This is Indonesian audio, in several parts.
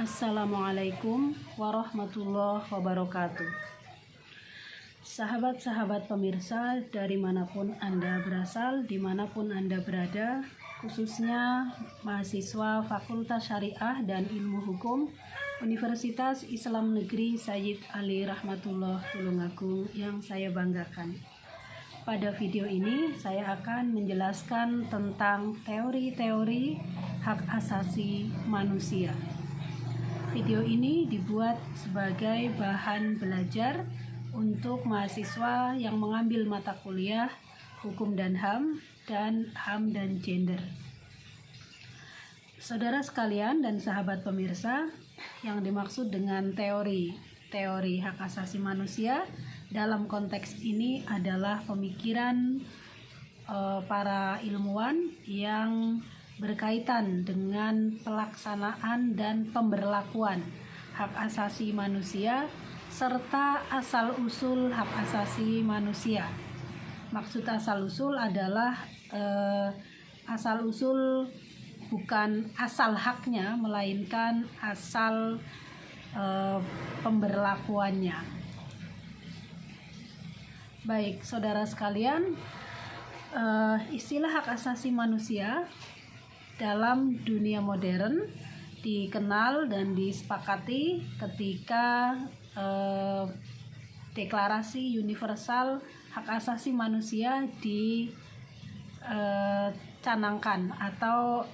Assalamualaikum warahmatullahi wabarakatuh. Sahabat-sahabat pemirsa dari manapun Anda berasal, dimanapun Anda berada, khususnya mahasiswa Fakultas Syariah dan Ilmu Hukum Universitas Islam Negeri Sayyid Ali Rahmatullah Tulungagung yang saya banggakan. Pada video ini saya akan menjelaskan tentang teori-teori hak asasi manusia. Video ini dibuat sebagai bahan belajar untuk mahasiswa yang mengambil mata kuliah Hukum dan HAM dan HAM dan Gender. Saudara sekalian dan sahabat pemirsa, yang dimaksud dengan teori hak asasi manusia dalam konteks ini adalah pemikiran para ilmuwan yang berkaitan dengan pelaksanaan dan pemberlakuan hak asasi manusia serta asal-usul hak asasi manusia. Maksud asal-usul adalah asal-usul bukan asal haknya, melainkan asal pemberlakuannya. Baik, saudara sekalian, istilah hak asasi manusia dalam dunia modern dikenal dan disepakati ketika Deklarasi Universal Hak Asasi Manusia dicanangkan atau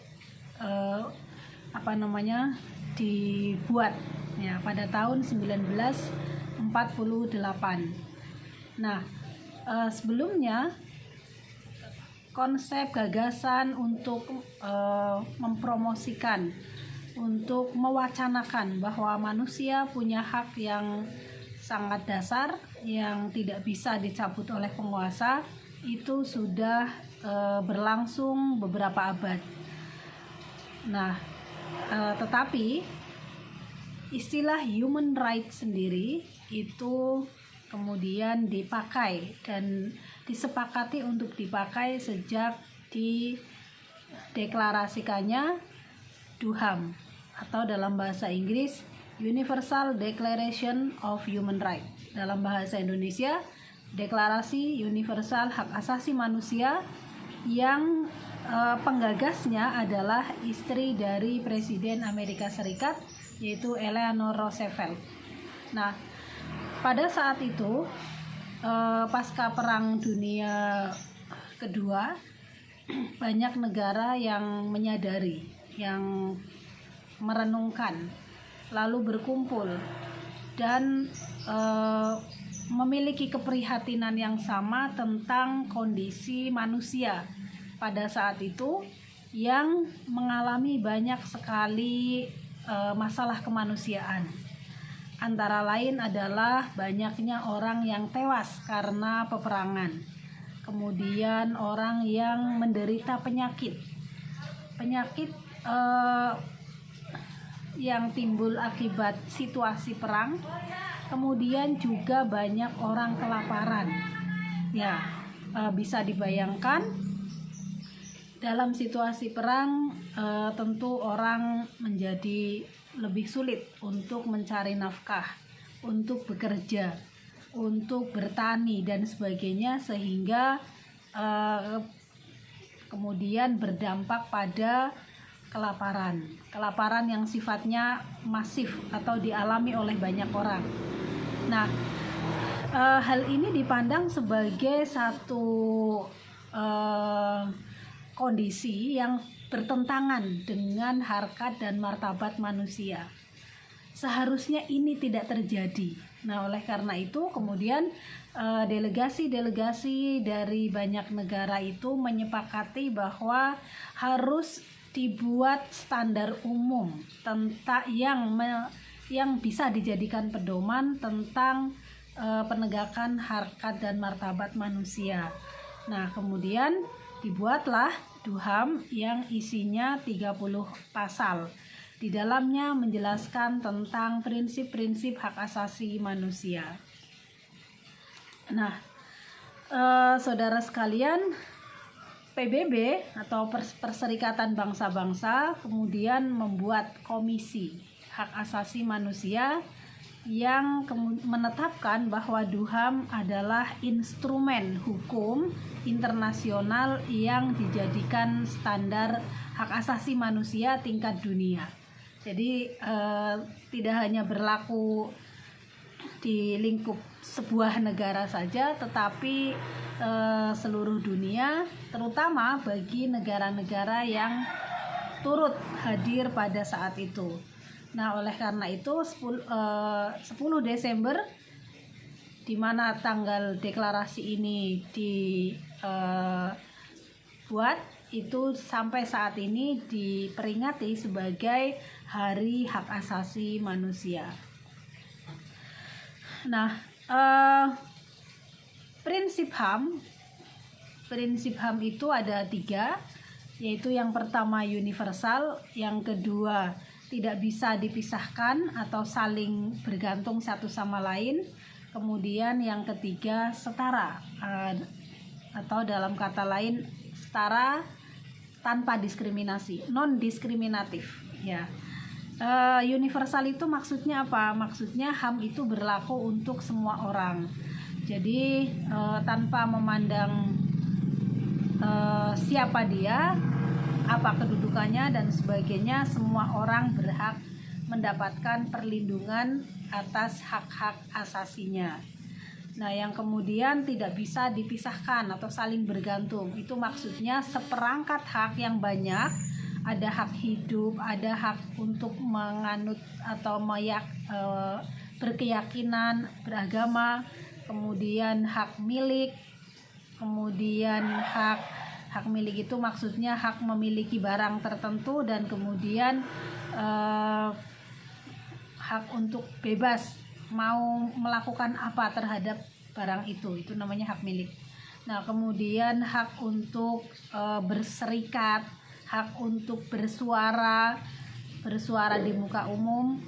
dibuat ya pada tahun 1948. Nah, sebelumnya konsep gagasan untuk mempromosikan, untuk mewacanakan bahwa manusia punya hak yang sangat dasar yang tidak bisa dicabut oleh penguasa itu sudah berlangsung beberapa abad. Nah, tetapi istilah human rights sendiri itu kemudian dipakai dan disepakati untuk dipakai sejak dideklarasikannya DUHAM atau dalam bahasa Inggris Universal Declaration of Human Rights. Dalam bahasa Indonesia, Deklarasi Universal Hak Asasi Manusia yang penggagasnya adalah istri dari Presiden Amerika Serikat, yaitu Eleanor Roosevelt. Nah, pada saat itu pasca Perang Dunia Kedua, banyak negara yang menyadari, yang merenungkan, lalu berkumpul dan memiliki keprihatinan yang sama tentang kondisi manusia pada saat itu yang mengalami banyak sekali masalah kemanusiaan. Antara lain adalah banyaknya orang yang tewas karena peperangan. Kemudian orang yang menderita penyakit yang timbul akibat situasi perang. Kemudian juga banyak orang kelaparan. Ya, bisa dibayangkan dalam situasi perang tentu orang menjadi lebih sulit untuk mencari nafkah, untuk bekerja, untuk bertani dan sebagainya, sehingga kemudian berdampak pada kelaparan yang sifatnya masif atau dialami oleh banyak orang. Nah, hal ini dipandang sebagai satu kondisi yang bertentangan dengan harkat dan martabat manusia. Seharusnya ini tidak terjadi. Nah, oleh karena itu kemudian delegasi-delegasi dari banyak negara itu menyepakati bahwa harus dibuat standar umum tentang yang bisa dijadikan pedoman tentang penegakan harkat dan martabat manusia. Nah, kemudian dibuatlah DUHAM yang isinya 30 pasal. Di dalamnya menjelaskan tentang prinsip-prinsip hak asasi manusia. Nah, saudara sekalian, PBB atau Perserikatan Bangsa-Bangsa kemudian membuat komisi hak asasi manusia yang menetapkan bahwa DUHAM adalah instrumen hukum internasional yang dijadikan standar hak asasi manusia tingkat dunia. Jadi tidak hanya berlaku di lingkup sebuah negara saja, tetapi seluruh dunia, terutama bagi negara-negara yang turut hadir pada saat itu. Nah, oleh karena itu 10 Desember, di mana tanggal deklarasi ini dibuat, itu sampai saat ini diperingati sebagai Hari Hak Asasi Manusia. Nah, prinsip HAM itu ada 3, yaitu yang pertama universal, yang kedua tidak bisa dipisahkan atau saling bergantung satu sama lain, kemudian yang ketiga setara, atau dalam kata lain setara tanpa diskriminasi, non diskriminatif ya. Universal itu maksudnya apa? Maksudnya HAM itu berlaku untuk semua orang. Jadi tanpa memandang siapa dia, apa kedudukannya dan sebagainya, semua orang berhak mendapatkan perlindungan atas hak-hak asasinya. Nah, yang kemudian tidak bisa dipisahkan atau saling bergantung, itu maksudnya seperangkat hak yang banyak. Ada hak hidup, ada hak untuk menganut atau berkeyakinan, beragama, kemudian hak milik, kemudian hak milik itu maksudnya hak memiliki barang tertentu, dan kemudian hak untuk bebas mau melakukan apa terhadap barang itu namanya hak milik. Nah, kemudian hak untuk berserikat, hak untuk bersuara di muka umum,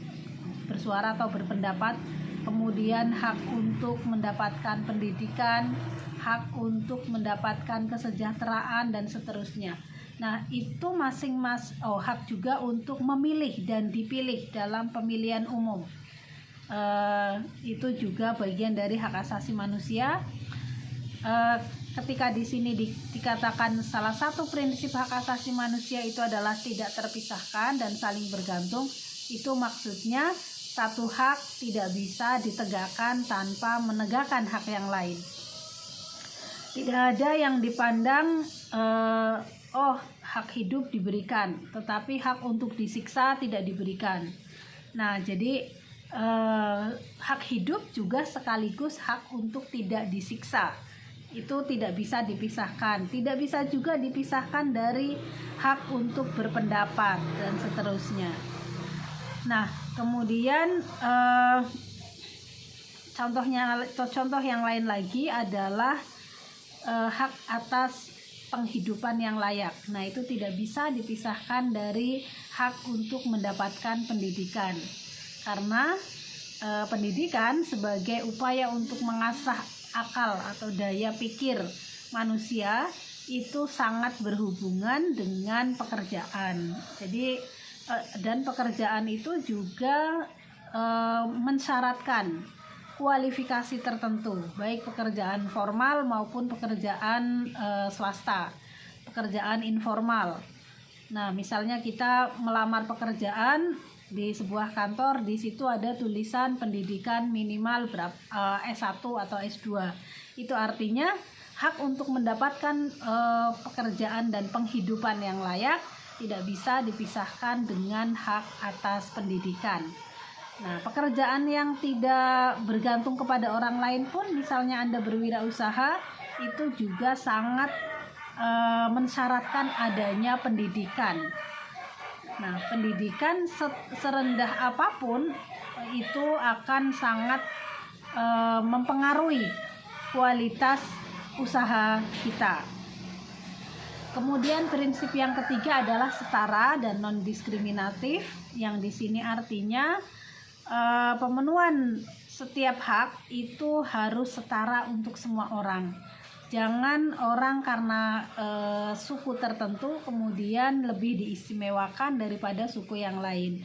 bersuara atau berpendapat, kemudian hak untuk mendapatkan pendidikan, hak untuk mendapatkan kesejahteraan, dan seterusnya. Nah, itu hak juga untuk memilih dan dipilih dalam pemilihan umum. Itu juga bagian dari hak asasi manusia. Ketika di sini dikatakan salah satu prinsip hak asasi manusia itu adalah tidak terpisahkan dan saling bergantung, itu maksudnya satu hak tidak bisa ditegakkan tanpa menegakkan hak yang lain. Tidak ada yang dipandang hak hidup diberikan, tetapi hak untuk disiksa tidak diberikan. Nah, jadi hak hidup juga sekaligus hak untuk tidak disiksa. Itu tidak bisa dipisahkan. Tidak bisa juga dipisahkan dari hak untuk berpendapat dan seterusnya. Nah, kemudian contoh yang lain lagi adalah hak atas penghidupan yang layak. Nah, itu tidak bisa dipisahkan dari hak untuk mendapatkan pendidikan. Karena pendidikan sebagai upaya untuk mengasah akal atau daya pikir manusia itu sangat berhubungan dengan pekerjaan. Jadi dan pekerjaan itu juga mensyaratkan kualifikasi tertentu, baik pekerjaan formal maupun pekerjaan swasta, pekerjaan informal. Nah, misalnya kita melamar pekerjaan di sebuah kantor, di situ ada tulisan pendidikan minimal S1 atau S2. Itu artinya hak untuk mendapatkan pekerjaan dan penghidupan yang layak tidak bisa dipisahkan dengan hak atas pendidikan. Nah, pekerjaan yang tidak bergantung kepada orang lain pun, misalnya Anda berwirausaha, itu juga sangat mensyaratkan adanya pendidikan. Nah, pendidikan serendah apapun itu akan sangat mempengaruhi kualitas usaha kita. Kemudian prinsip yang ketiga adalah setara dan non-diskriminatif, yang di sini artinya pemenuhan setiap hak itu harus setara untuk semua orang. Jangan orang karena suku tertentu kemudian lebih diistimewakan daripada suku yang lain.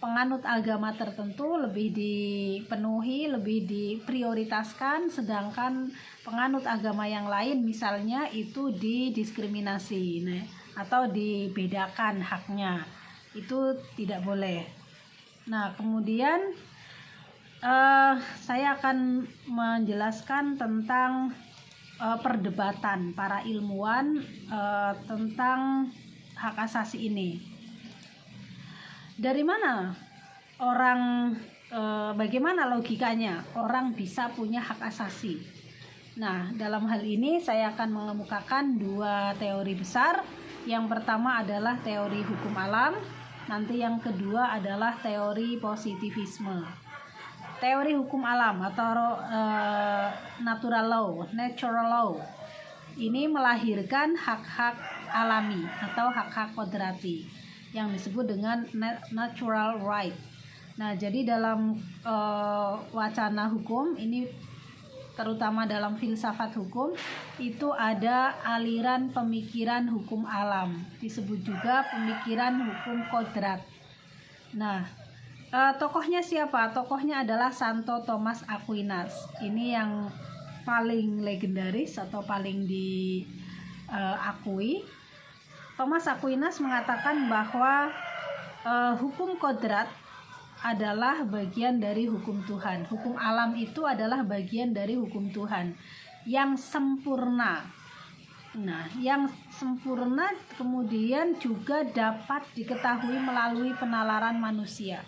penganut agama tertentu lebih dipenuhi, lebih diprioritaskan, sedangkan penganut agama yang lain misalnya itu didiskriminasi, nah, atau dibedakan haknya. Itu tidak boleh. Nah, kemudian saya akan menjelaskan tentang perdebatan para ilmuwan tentang hak asasi ini. Dari mana bagaimana logikanya orang bisa punya hak asasi? Nah, dalam hal ini saya akan mengemukakan dua teori besar. Yang pertama adalah teori hukum alam, nanti yang kedua adalah teori positivisme. Teori hukum alam atau natural law ini melahirkan hak-hak alami atau hak-hak kodrati yang disebut dengan natural right. Nah, jadi dalam wacana hukum ini, terutama dalam filsafat hukum, itu ada aliran pemikiran hukum alam, disebut juga pemikiran hukum kodrat. Nah, tokohnya siapa? Tokohnya adalah Santo Thomas Aquinas. Ini yang paling legendaris atau paling diakui. Thomas Aquinas mengatakan bahwa hukum kodrat adalah bagian dari hukum Tuhan. Hukum alam itu adalah bagian dari hukum Tuhan yang sempurna. Nah, yang sempurna kemudian juga dapat diketahui melalui penalaran manusia.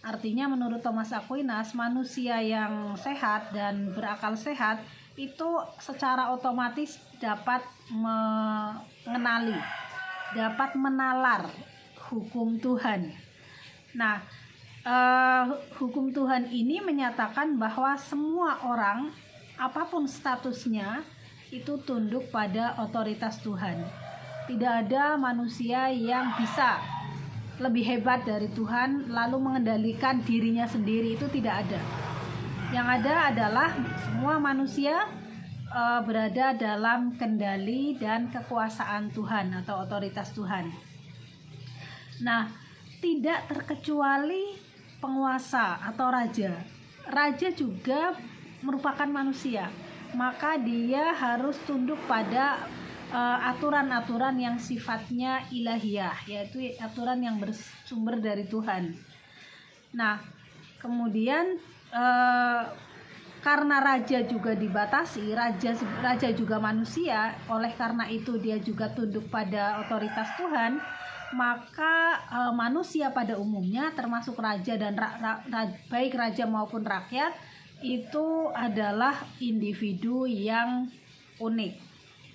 Artinya menurut Thomas Aquinas, manusia yang sehat dan berakal sehat itu secara otomatis dapat mengenali, dapat menalar hukum Tuhan. Nah, hukum Tuhan ini menyatakan bahwa semua orang, apapun statusnya, itu tunduk pada otoritas Tuhan. Tidak ada manusia yang bisa lebih hebat dari Tuhan lalu mengendalikan dirinya sendiri, itu tidak ada. Yang ada adalah semua manusia berada dalam kendali dan kekuasaan Tuhan atau otoritas Tuhan. Nah, tidak terkecuali penguasa atau raja. Raja juga merupakan manusia, maka dia harus tunduk pada aturan-aturan yang sifatnya ilahiyah, yaitu aturan yang bersumber dari Tuhan. Nah, kemudian karena raja juga dibatasi, raja juga manusia, oleh karena itu dia juga tunduk pada otoritas Tuhan, maka manusia pada umumnya termasuk raja dan baik raja maupun rakyat itu adalah individu yang unik,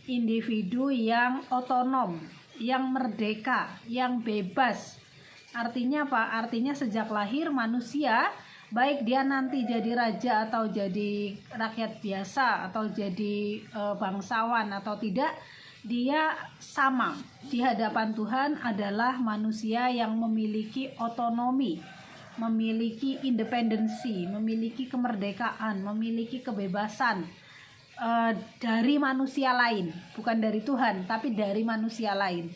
individu yang otonom, yang merdeka, yang bebas. Artinya apa? Artinya sejak lahir manusia, baik dia nanti jadi raja atau jadi rakyat biasa atau jadi bangsawan atau tidak, dia sama di hadapan Tuhan adalah manusia yang memiliki otonomi, memiliki independensi, memiliki kemerdekaan, memiliki kebebasan dari manusia lain, bukan dari Tuhan tapi dari manusia lain.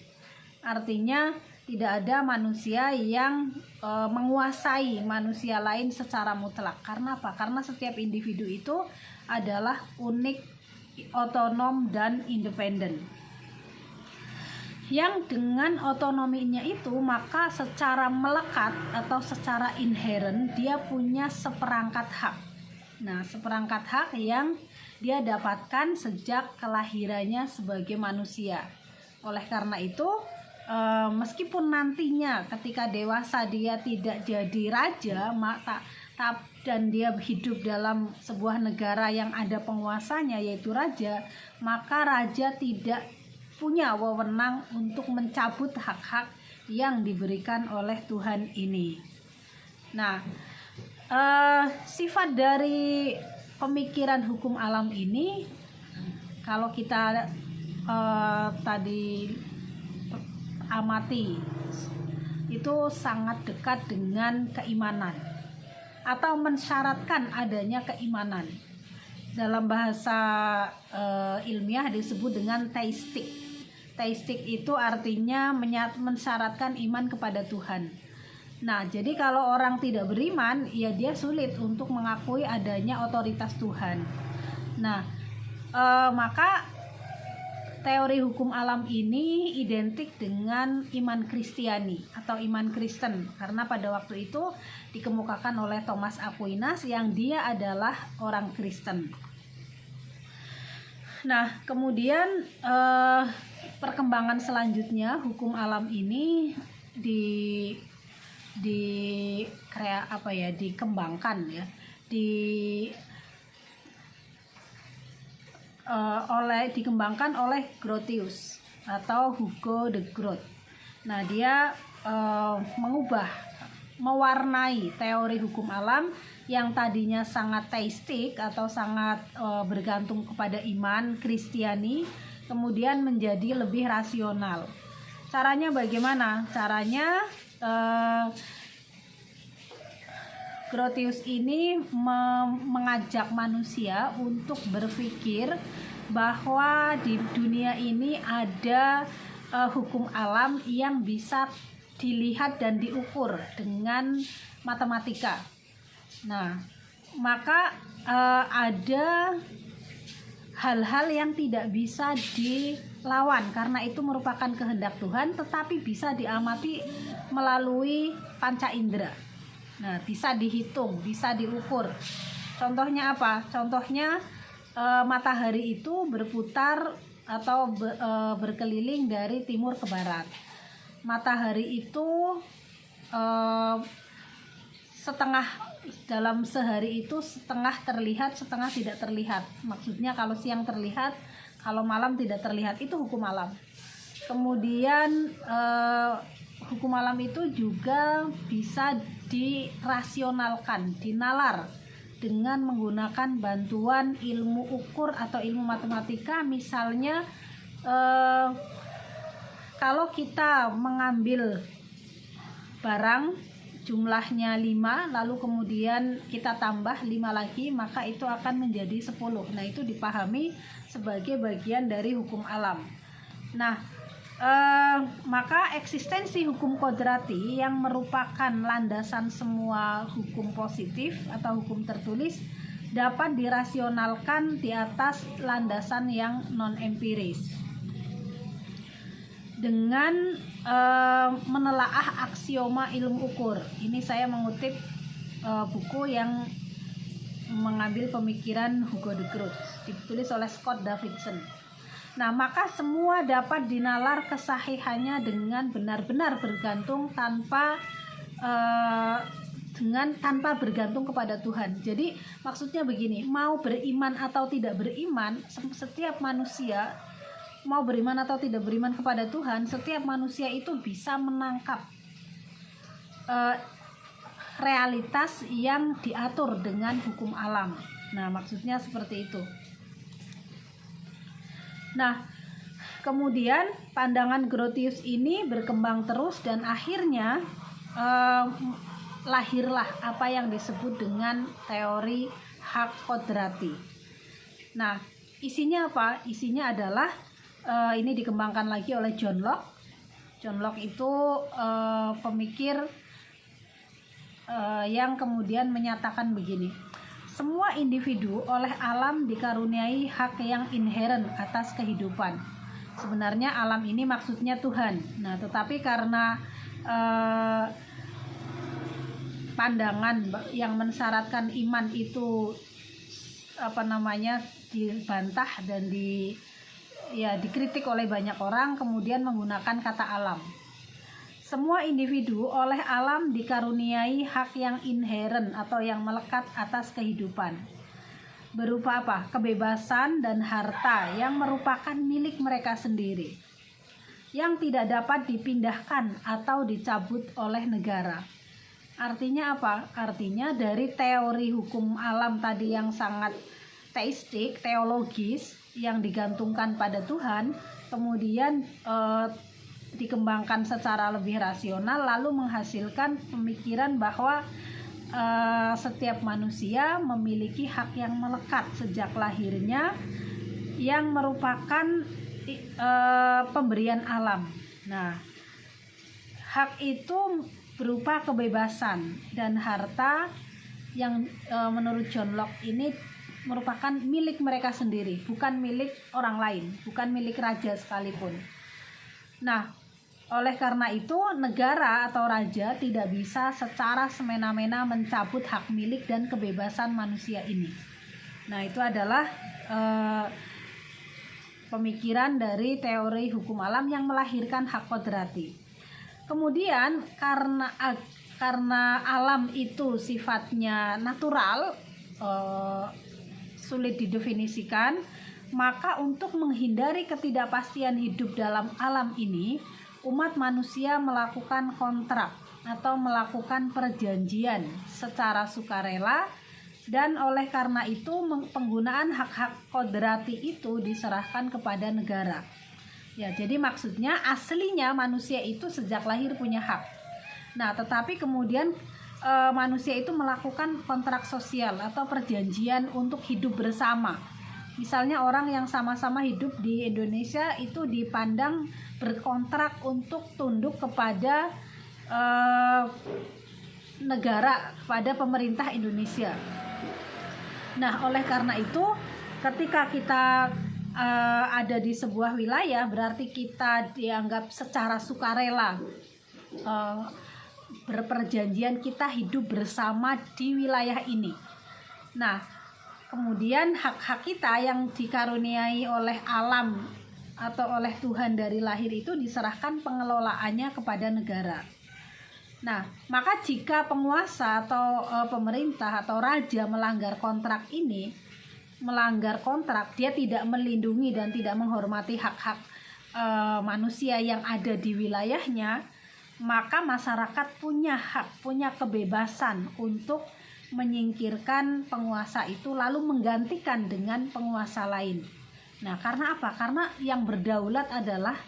Artinya tidak ada manusia yang menguasai manusia lain secara mutlak. Karena apa? Karena setiap individu itu adalah unik, otonom dan independen. Yang dengan otonominya itu, maka secara melekat atau secara inherent dia punya seperangkat hak. Nah, seperangkat hak yang dia dapatkan sejak kelahirannya sebagai manusia. Oleh karena itu, meskipun nantinya ketika dewasa dia tidak jadi raja, dan dia hidup dalam sebuah negara yang ada penguasanya yaitu raja, maka raja tidak punya wewenang untuk mencabut hak-hak yang diberikan oleh Tuhan ini. Nah, sifat dari pemikiran hukum alam ini, kalau kita tadi amati, itu sangat dekat dengan keimanan atau mensyaratkan adanya keimanan. Dalam bahasa ilmiah disebut dengan teistik. Teistik itu artinya mensyaratkan iman kepada Tuhan. Nah, jadi kalau orang tidak beriman, ya dia sulit untuk mengakui adanya otoritas Tuhan. Nah, maka teori hukum alam ini identik dengan iman Kristiani atau iman Kristen, karena pada waktu itu dikemukakan oleh Thomas Aquinas yang dia adalah orang Kristen. Nah, kemudian perkembangan selanjutnya hukum alam ini dikembangkan ya, dikembangkan oleh Grotius atau Hugo de Groot. Nah, dia mewarnai teori hukum alam yang tadinya sangat teistik atau sangat bergantung kepada iman Kristiani, kemudian menjadi lebih rasional. Caranya bagaimana? Caranya Grotius ini mengajak manusia untuk berpikir bahwa di dunia ini ada hukum alam yang bisa dilihat dan diukur dengan matematika. Nah, maka ada hal-hal yang tidak bisa dilawan karena itu merupakan kehendak Tuhan, tetapi bisa diamati melalui panca indera. Nah, bisa dihitung, bisa diukur. Contohnya apa? Contohnya matahari itu berputar atau berkeliling dari timur ke barat. Matahari itu dalam sehari itu setengah terlihat, setengah tidak terlihat. Maksudnya kalau siang terlihat, kalau malam tidak terlihat, itu hukum alam. Kemudian hukum alam itu juga bisa dirasionalkan, dinalar dengan menggunakan bantuan ilmu ukur atau ilmu matematika. Misalnya kalau kita mengambil barang jumlahnya 5, lalu kemudian kita tambah 5 lagi, maka itu akan menjadi 10. Nah, itu dipahami sebagai bagian dari hukum alam. Nah, maka eksistensi hukum kodrati yang merupakan landasan semua hukum positif atau hukum tertulis dapat dirasionalkan di atas landasan yang non-empiris dengan menelaah aksioma ilmu ukur. Ini saya mengutip buku yang mengambil pemikiran Hugo de Groot, ditulis oleh Scott Davidson. Nah, maka semua dapat dinalar kesahihannya dengan benar-benar bergantung tanpa bergantung kepada Tuhan. Jadi maksudnya begini, mau beriman atau tidak beriman, setiap manusia mau beriman atau tidak beriman kepada Tuhan, setiap manusia itu bisa menangkap realitas yang diatur dengan hukum alam. Nah, maksudnya seperti itu. Nah, kemudian pandangan Grotius ini berkembang terus dan akhirnya lahirlah apa yang disebut dengan teori hak kodrati. Nah, isinya apa? Isinya adalah ini dikembangkan lagi oleh John Locke. John Locke itu pemikir yang kemudian menyatakan begini: semua individu oleh alam dikaruniai hak yang inheren atas kehidupan. Sebenarnya alam ini maksudnya Tuhan. Nah, tetapi karena pandangan yang mensyaratkan iman itu dibantah dan dikritik oleh banyak orang, kemudian menggunakan kata alam. Semua individu oleh alam dikaruniai hak yang inheren atau yang melekat atas kehidupan. Berupa apa? Kebebasan dan harta yang merupakan milik mereka sendiri, yang tidak dapat dipindahkan atau dicabut oleh negara. Artinya apa? Artinya dari teori hukum alam tadi yang sangat teistik, teologis, yang digantungkan pada Tuhan, kemudian dikembangkan secara lebih rasional, lalu menghasilkan pemikiran bahwa setiap manusia memiliki hak yang melekat sejak lahirnya yang merupakan pemberian alam. Nah, hak itu berupa kebebasan dan harta yang menurut John Locke ini merupakan milik mereka sendiri, bukan milik orang lain, bukan milik raja sekalipun. Nah, oleh karena itu negara atau raja tidak bisa secara semena-mena mencabut hak milik dan kebebasan manusia ini. Nah, itu adalah pemikiran dari teori hukum alam yang melahirkan hak kodrati. Kemudian karena alam itu sifatnya natural, sulit didefinisikan, maka untuk menghindari ketidakpastian hidup dalam alam ini, umat manusia melakukan kontrak atau melakukan perjanjian secara sukarela, dan oleh karena itu penggunaan hak-hak kodrati itu diserahkan kepada negara. Ya, jadi maksudnya aslinya manusia itu sejak lahir punya hak. Nah, tetapi kemudian manusia itu melakukan kontrak sosial atau perjanjian untuk hidup bersama. Misalnya orang yang sama-sama hidup di Indonesia itu dipandang berkontrak untuk tunduk kepada negara, kepada pemerintah Indonesia. Nah, oleh karena itu ketika kita ada di sebuah wilayah, berarti kita dianggap secara sukarela berperjanjian kita hidup bersama di wilayah ini. Nah, kemudian hak-hak kita yang dikaruniai oleh alam atau oleh Tuhan dari lahir itu diserahkan pengelolaannya kepada negara. Nah, maka jika penguasa atau pemerintah atau raja melanggar kontrak ini, dia tidak melindungi dan tidak menghormati hak-hak manusia yang ada di wilayahnya, maka masyarakat punya hak, punya kebebasan untuk menyingkirkan penguasa itu lalu menggantikan dengan penguasa lain. Nah, karena apa? Karena yang berdaulat adalah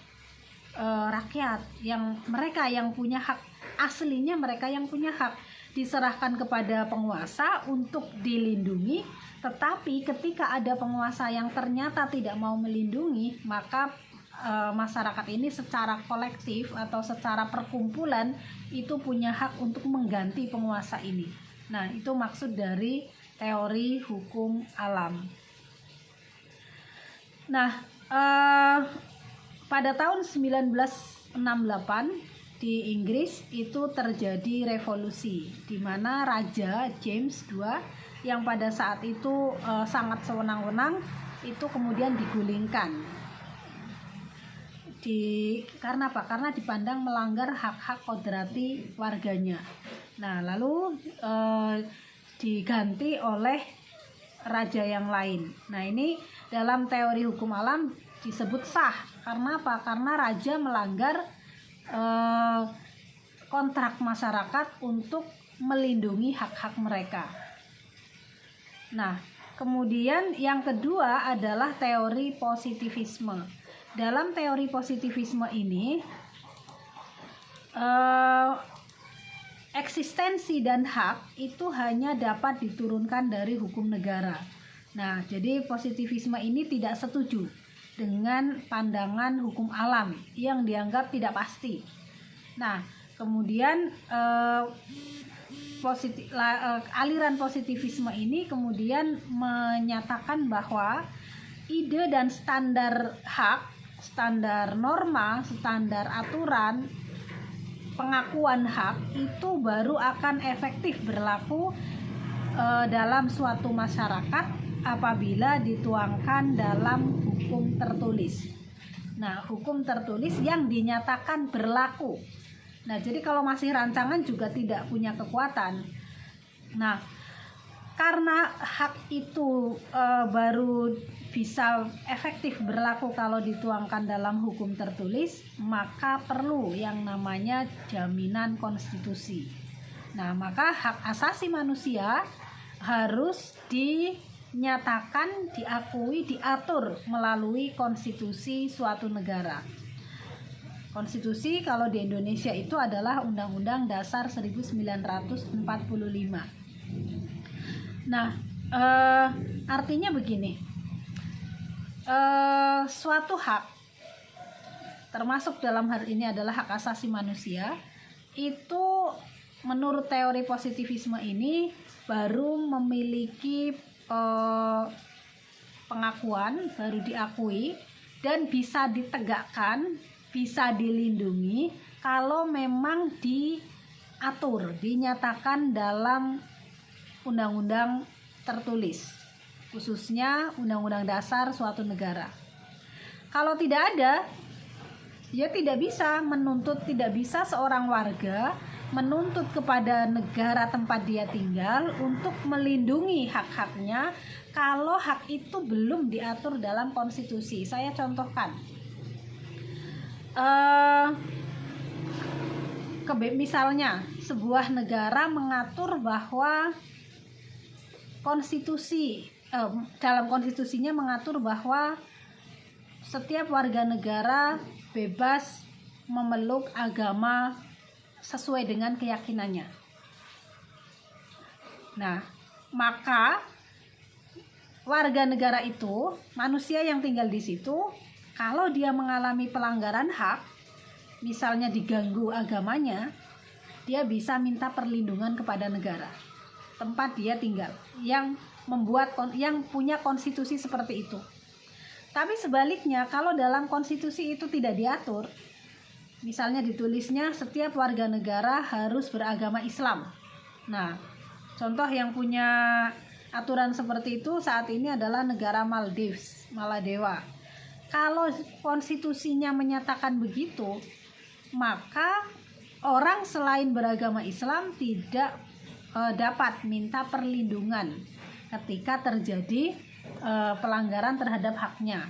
rakyat, mereka yang punya hak, aslinya mereka yang punya hak, diserahkan kepada penguasa untuk dilindungi. Tetapi ketika ada penguasa yang ternyata tidak mau melindungi, maka masyarakat ini secara kolektif atau secara perkumpulan itu punya hak untuk mengganti penguasa ini. Nah, itu maksud dari teori hukum alam. Nah, pada tahun 1968 di Inggris itu terjadi revolusi, di mana Raja James II yang pada saat itu sangat sewenang-wenang itu kemudian digulingkan. Karena apa? Karena dipandang melanggar hak-hak kodrati warganya. Nah, lalu diganti oleh raja yang lain. Nah, ini dalam teori hukum alam disebut sah. Karena apa? Karena raja melanggar kontrak masyarakat untuk melindungi hak-hak mereka. Nah, kemudian yang kedua adalah teori positivisme. Dalam teori positivisme ini eksistensi dan hak itu hanya dapat diturunkan dari hukum negara. Nah, jadi positivisme ini tidak setuju dengan pandangan hukum alam yang dianggap tidak pasti. Nah, kemudian aliran positivisme ini kemudian menyatakan bahwa ide dan standar hak, standar norma, standar aturan, pengakuan hak itu baru akan efektif berlaku dalam suatu masyarakat apabila dituangkan dalam hukum tertulis. Nah, hukum tertulis yang dinyatakan berlaku. Nah, jadi kalau masih rancangan juga tidak punya kekuatan. Nah, karena hak itu baru bisa efektif berlaku kalau dituangkan dalam hukum tertulis, maka perlu yang namanya jaminan konstitusi. Nah, maka hak asasi manusia harus dinyatakan, diakui, diatur melalui konstitusi suatu negara. Konstitusi kalau di Indonesia itu adalah Undang-Undang Dasar 1945. Nah, artinya begini, suatu hak, termasuk dalam hal ini adalah hak asasi manusia, itu menurut teori positivisme ini baru memiliki pengakuan, baru diakui dan bisa ditegakkan, bisa dilindungi kalau memang diatur, dinyatakan dalam undang-undang tertulis, khususnya Undang-Undang Dasar suatu negara. Kalau tidak ada, ya tidak bisa menuntut, tidak bisa seorang warga menuntut kepada negara tempat dia tinggal untuk melindungi hak-haknya kalau hak itu belum diatur dalam konstitusi. Saya contohkan, misalnya sebuah negara mengatur bahwa dalam konstitusinya mengatur bahwa setiap warga negara bebas memeluk agama sesuai dengan keyakinannya. Nah, maka warga negara itu, manusia yang tinggal di situ, kalau dia mengalami pelanggaran hak, misalnya diganggu agamanya, dia bisa minta perlindungan kepada negara tempat dia tinggal yang punya konstitusi seperti itu. Tapi sebaliknya, kalau dalam konstitusi itu tidak diatur, misalnya ditulisnya setiap warga negara harus beragama Islam. Nah, contoh yang punya aturan seperti itu saat ini adalah negara Maladewa. Kalau konstitusinya menyatakan begitu, maka orang selain beragama Islam tidak dapat minta perlindungan ketika terjadi pelanggaran terhadap haknya.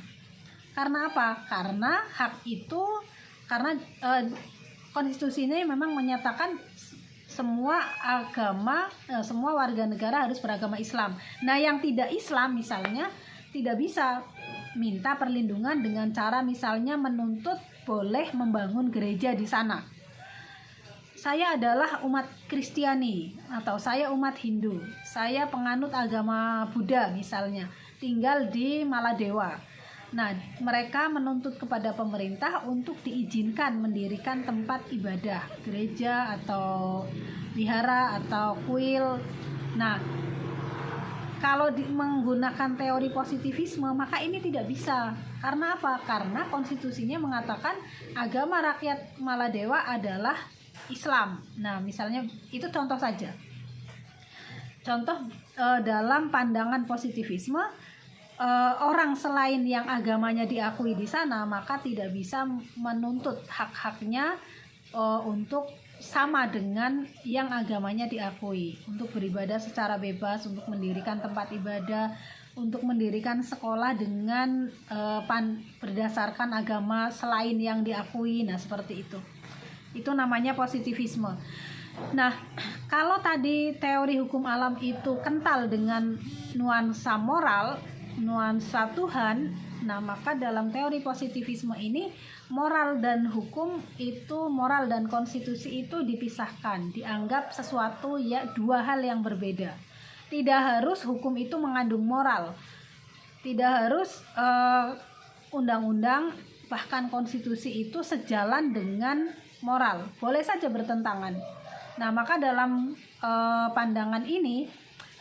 Karena apa? Karena hak itu, karena konstitusi ini memang menyatakan semua agama, semua warga negara harus beragama Islam. Nah, yang tidak Islam misalnya tidak bisa minta perlindungan dengan cara misalnya menuntut boleh membangun gereja di sana. Saya adalah umat Kristiani atau saya umat Hindu, saya penganut agama Buddha misalnya, tinggal di Maladewa. Nah, mereka menuntut kepada pemerintah untuk diizinkan mendirikan tempat ibadah, gereja atau wihara atau kuil. Nah, kalau menggunakan teori positivisme, maka ini tidak bisa. Karena apa? Karena konstitusinya mengatakan agama rakyat Maladewa adalah Islam. Nah, misalnya itu contoh saja. Contoh dalam pandangan positivisme, orang selain yang agamanya diakui di sana, maka tidak bisa menuntut hak-haknya untuk sama dengan yang agamanya diakui, untuk beribadah secara bebas, untuk mendirikan tempat ibadah, untuk mendirikan sekolah dengan berdasarkan agama selain yang diakui. Nah, seperti itu. Itu namanya positivisme. Nah, kalau tadi teori hukum alam itu kental dengan nuansa moral, nuansa Tuhan, nah maka dalam teori positivisme ini moral dan hukum itu, moral dan konstitusi itu dipisahkan, dianggap sesuatu ya dua hal yang berbeda. Tidak harus hukum itu mengandung moral, tidak harus undang-undang bahkan konstitusi itu sejalan dengan moral, boleh saja bertentangan. Nah, maka dalam pandangan ini,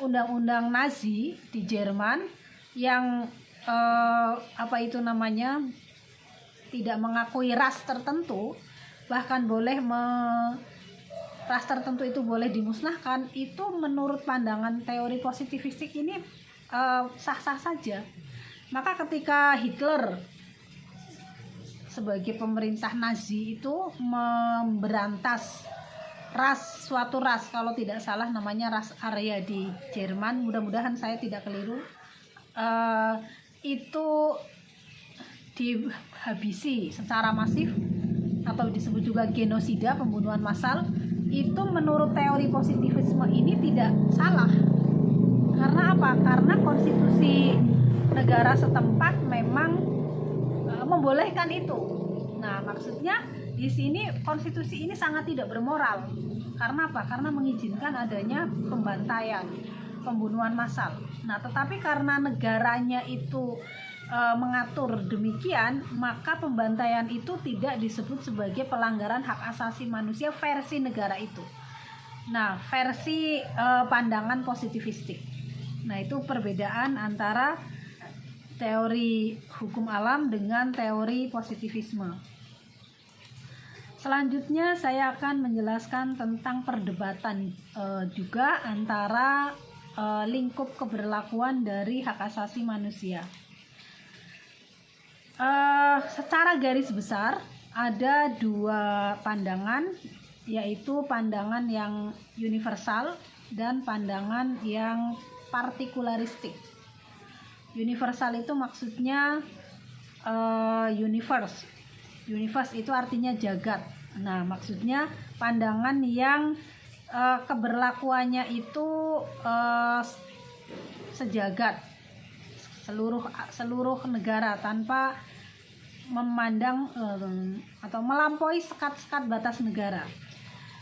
undang-undang Nazi di Jerman yang tidak mengakui ras tertentu, bahkan boleh ras tertentu itu boleh dimusnahkan, itu menurut pandangan teori positivistik ini sah-sah saja. Maka ketika Hitler sebagai pemerintah Nazi itu memberantas suatu ras, kalau tidak salah namanya ras Arya di Jerman, mudah-mudahan saya tidak keliru, itu dihabisi secara masif atau disebut juga genosida, pembunuhan massal. Itu menurut teori positivisme ini tidak salah. Karena apa? Karena konstitusi negara setempat memang membolehkan itu. Nah, maksudnya di sini konstitusi ini sangat tidak bermoral. Karena apa? Karena mengizinkan adanya pembantaian, pembunuhan massal. Nah, tetapi karena negaranya itu mengatur demikian, maka pembantaian itu tidak disebut sebagai pelanggaran hak asasi manusia versi negara itu. Nah, versi pandangan positivistik. Nah, itu perbedaan antara teori hukum alam dengan teori positivisme. Selanjutnya saya akan menjelaskan tentang perdebatan juga antara lingkup keberlakuan dari hak asasi manusia. Secara garis besar ada dua pandangan, yaitu pandangan yang universal dan pandangan yang partikularistik. Universal itu maksudnya universe itu artinya jagat. Nah, maksudnya pandangan yang keberlakuannya itu sejagat, seluruh negara tanpa memandang atau melampaui sekat-sekat batas negara.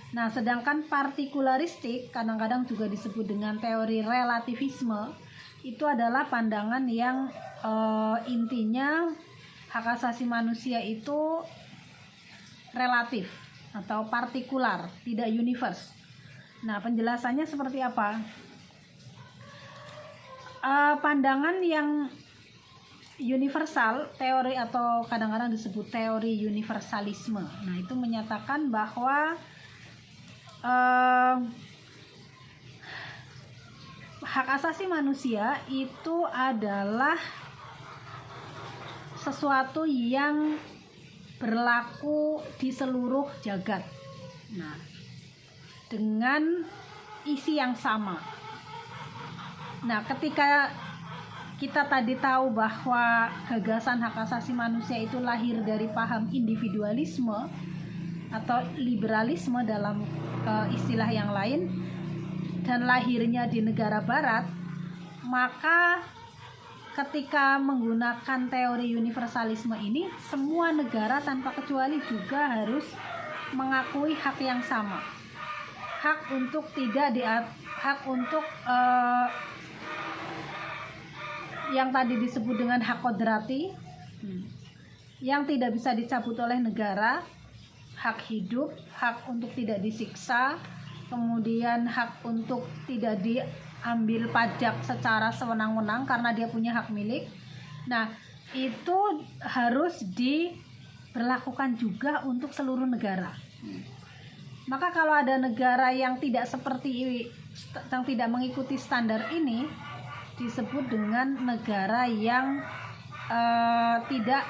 Nah, sedangkan partikularistik kadang-kadang juga disebut dengan teori relativisme, itu adalah pandangan yang intinya hak asasi manusia itu relatif atau partikular, tidak universe. Nah, penjelasannya seperti apa? Pandangan yang universal, teori atau kadang-kadang disebut teori universalisme. Nah, itu menyatakan bahwa hak asasi manusia itu adalah sesuatu yang berlaku di seluruh jagat. Nah, dengan isi yang sama. Nah, ketika kita tadi tahu bahwa gagasan hak asasi manusia itu lahir dari paham individualisme atau liberalisme dalam istilah yang lain, dan lahirnya di negara barat, maka ketika menggunakan teori universalisme ini, semua negara tanpa kecuali juga harus mengakui hak yang sama, hak untuk yang tadi disebut dengan hak kodrati, yang tidak bisa dicabut oleh negara, hak hidup, hak untuk tidak disiksa, kemudian hak untuk tidak diambil pajak secara sewenang-wenang karena dia punya hak milik. Nah, itu harus diberlakukan juga untuk seluruh negara. Maka kalau ada negara yang tidak mengikuti standar ini, disebut dengan negara yang tidak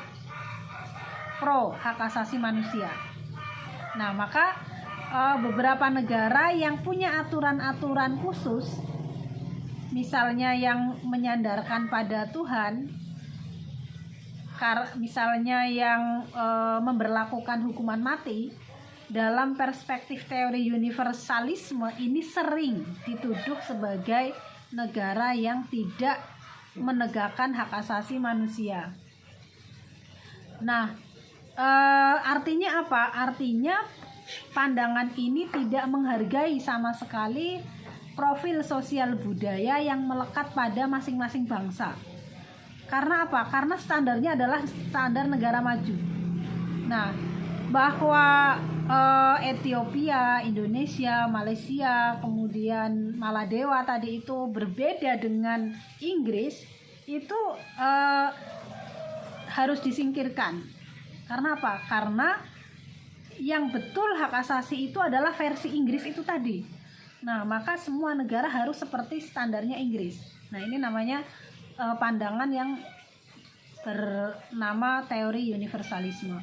pro hak asasi manusia. Nah, maka beberapa negara yang punya aturan-aturan khusus, misalnya yang menyandarkan pada Tuhan, misalnya yang memberlakukan hukuman mati, dalam perspektif teori universalisme ini sering dituduh sebagai negara yang tidak menegakkan hak asasi manusia. Nah, artinya apa? Artinya pandangan ini tidak menghargai sama sekali profil sosial budaya yang melekat pada masing-masing bangsa. Karena apa? Karena standarnya adalah standar negara maju. Nah, bahwa Ethiopia, Indonesia, Malaysia, kemudian Maladewa tadi itu berbeda dengan Inggris, itu harus disingkirkan. Karena apa? Karena yang betul hak asasi itu adalah versi Inggris itu tadi. Nah, maka semua negara harus seperti standarnya Inggris. Nah, ini namanya pandangan yang bernama teori universalisme.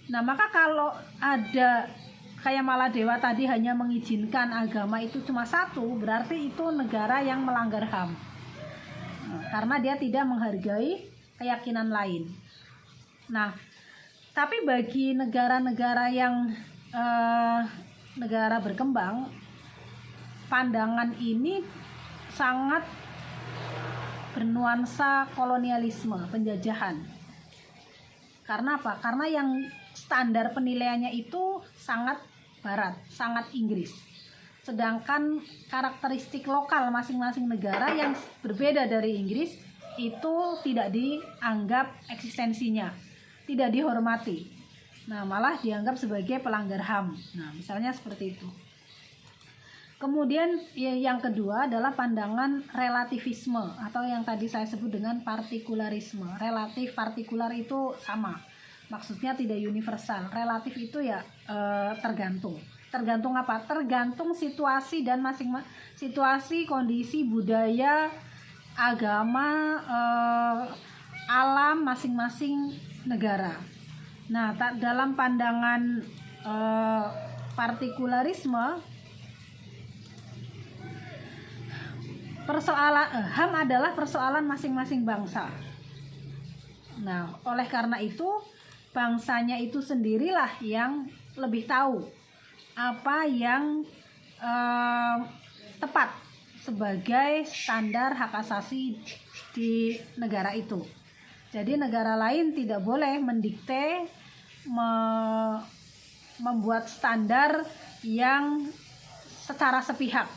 Nah, maka kalau ada kayak Maladewa tadi hanya mengizinkan agama itu cuma satu, berarti itu negara yang melanggar HAM. Nah, karena dia tidak menghargai keyakinan lain. Nah, tapi bagi negara-negara yang negara berkembang, pandangan ini sangat bernuansa kolonialisme, penjajahan. Karena apa? Karena yang standar penilaiannya itu sangat barat, sangat Inggris. Sedangkan karakteristik lokal masing-masing negara yang berbeda dari Inggris itu tidak dianggap eksistensinya, tidak dihormati. Nah, malah dianggap sebagai pelanggar HAM. Nah, misalnya seperti itu. Kemudian yang kedua adalah pandangan relativisme atau yang tadi saya sebut dengan partikularisme. Relatif, partikular itu sama. Maksudnya tidak universal. Relatif itu ya tergantung. Tergantung apa? Tergantung situasi dan situasi, kondisi, budaya, agama, alam masing-masing negara. Nah, dalam pandangan partikularisme, persoalan HAM adalah persoalan masing-masing bangsa. Nah, oleh karena itu bangsanya itu sendirilah yang lebih tahu apa yang tepat sebagai standar hak asasi di negara itu. Jadi negara lain tidak boleh mendikte, membuat standar yang secara sepihak.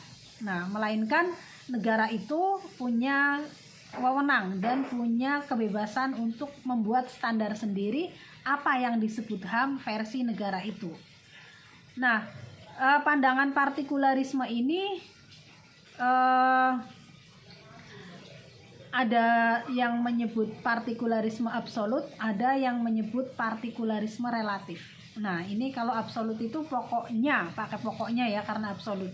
Nah, melainkan negara itu punya wewenang dan punya kebebasan untuk membuat standar sendiri apa yang disebut HAM versi negara itu. Nah, pandangan partikularisme ini ada yang menyebut partikularisme absolut, ada yang menyebut partikularisme relatif. Nah, ini kalau absolut itu pokoknya, pakai pokoknya ya karena absolut.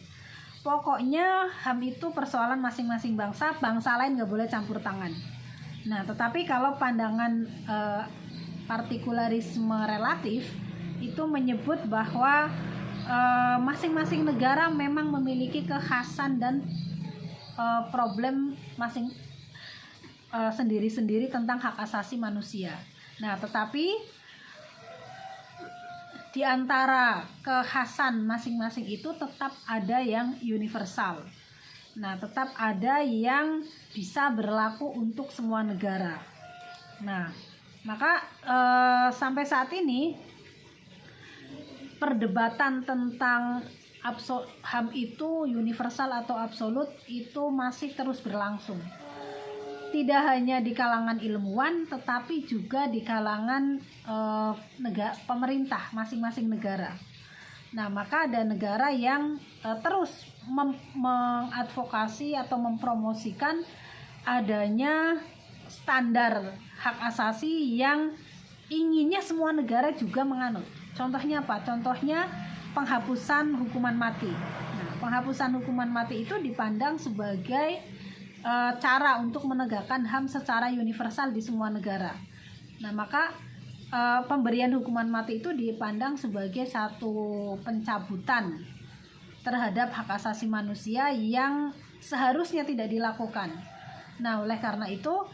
Pokoknya HAM itu persoalan masing-masing bangsa, bangsa lain nggak boleh campur tangan. Nah, tetapi kalau pandangan partikularisme relatif itu menyebut bahwa masing-masing negara memang memiliki kekhasan dan problem sendiri-sendiri tentang hak asasi manusia. Nah, tetapi di antara kekhasan masing-masing itu tetap ada yang universal. Nah, tetap ada yang bisa berlaku untuk semua negara. Nah, maka sampai saat ini perdebatan tentang HAM itu universal atau absolut itu masih terus berlangsung. Tidak hanya di kalangan ilmuwan, tetapi juga di kalangan pemerintah masing-masing negara. Nah, maka ada negara yang terus mengadvokasi atau mempromosikan adanya standar hak asasi yang inginnya semua negara juga menganut. Contohnya apa? Contohnya penghapusan hukuman mati. Nah, penghapusan hukuman mati itu dipandang sebagai cara untuk menegakkan HAM secara universal di semua negara. Nah, maka pemberian hukuman mati itu dipandang sebagai satu pencabutan terhadap hak asasi manusia yang seharusnya tidak dilakukan. Nah, oleh karena itu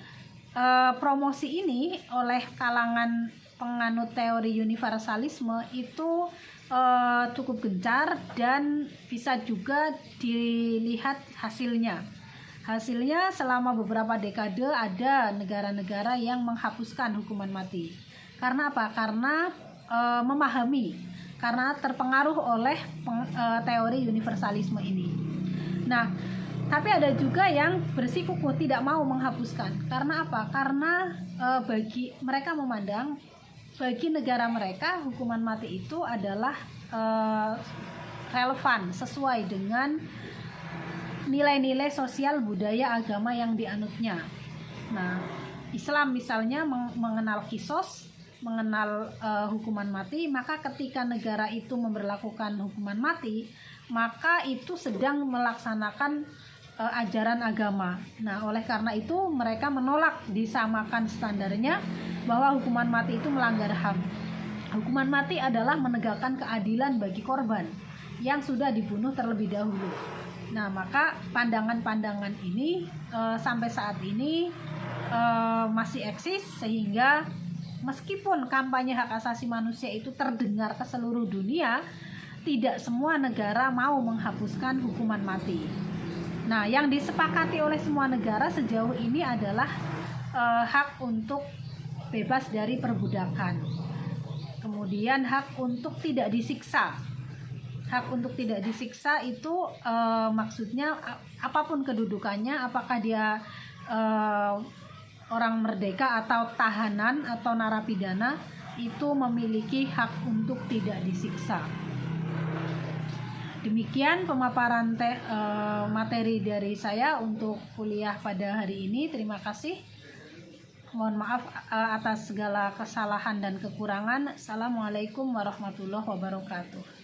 promosi ini oleh kalangan penganut teori universalisme itu cukup gencar dan bisa juga dilihat hasilnya. Hasilnya selama beberapa dekade ada negara-negara yang menghapuskan hukuman mati. Karena apa? Karena memahami, karena terpengaruh oleh teori universalisme ini. Nah, tapi ada juga yang bersikukuh tidak mau menghapuskan. Karena apa? Karena bagi mereka memandang bagi negara mereka hukuman mati itu adalah relevan sesuai dengan nilai-nilai sosial, budaya, agama yang dianutnya. Nah, Islam misalnya mengenal kisos, mengenal hukuman mati, maka ketika negara itu memberlakukan hukuman mati, maka itu sedang melaksanakan ajaran agama. Nah, oleh karena itu mereka menolak disamakan standarnya bahwa hukuman mati itu melanggar HAM. Hukuman mati adalah menegakkan keadilan bagi korban yang sudah dibunuh terlebih dahulu. Nah, maka pandangan-pandangan ini sampai saat ini masih eksis, sehingga meskipun kampanye hak asasi manusia itu terdengar ke seluruh dunia, tidak semua negara mau menghapuskan hukuman mati. Nah, yang disepakati oleh semua negara sejauh ini adalah hak untuk bebas dari perbudakan. Kemudian hak untuk tidak disiksa. Hak untuk tidak disiksa itu maksudnya apapun kedudukannya, apakah dia orang merdeka atau tahanan atau narapidana itu memiliki hak untuk tidak disiksa. Demikian pemaparan materi dari saya untuk kuliah pada hari ini. Terima kasih. Mohon maaf atas segala kesalahan dan kekurangan. Assalamualaikum warahmatullahi wabarakatuh.